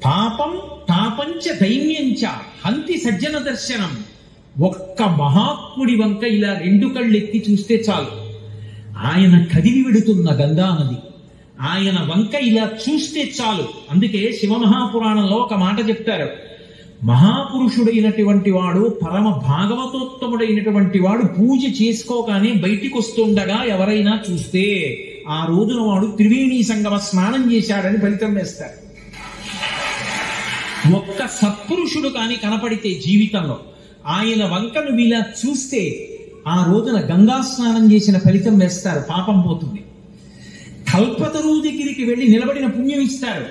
పాపం తాపంచ దైన్యంచ హంతి సజ్జన దర్శనం. ఒక్క మహాత్ముడి వంక ఇలా రెండు కళ్ళెత్తి చూస్తే చాలు, ఆయన కదిలి వెడుతున్న గంగా నది, ఆయన వంక ఇలా చూస్తే చాలు. అందుకే శివమహాపురాణంలో ఒక మాట చెప్తారు, మహాపురుషుడైనటువంటి వాడు, పరమ భాగవతోత్తముడైనటువంటి వాడు పూజ చేసుకోగానే బయటికి వస్తుండగా ఎవరైనా చూస్తే ఆ రోజున వాడు త్రివేణీ సంగమ స్నానం చేశాడని ఫలితం వేస్తారు. ఒక్క సత్పురుషుడు కాని కనపడితే జీవితంలో ఆయన వంకను ఇలా చూస్తే ఆ రోజున గంగా స్నానం చేసిన ఫలితం వేస్తారు, పాపం పోతుంది. కల్పతరువు దగ్గరికి వెళ్ళి నిలబడిన పుణ్యం ఇస్తారు.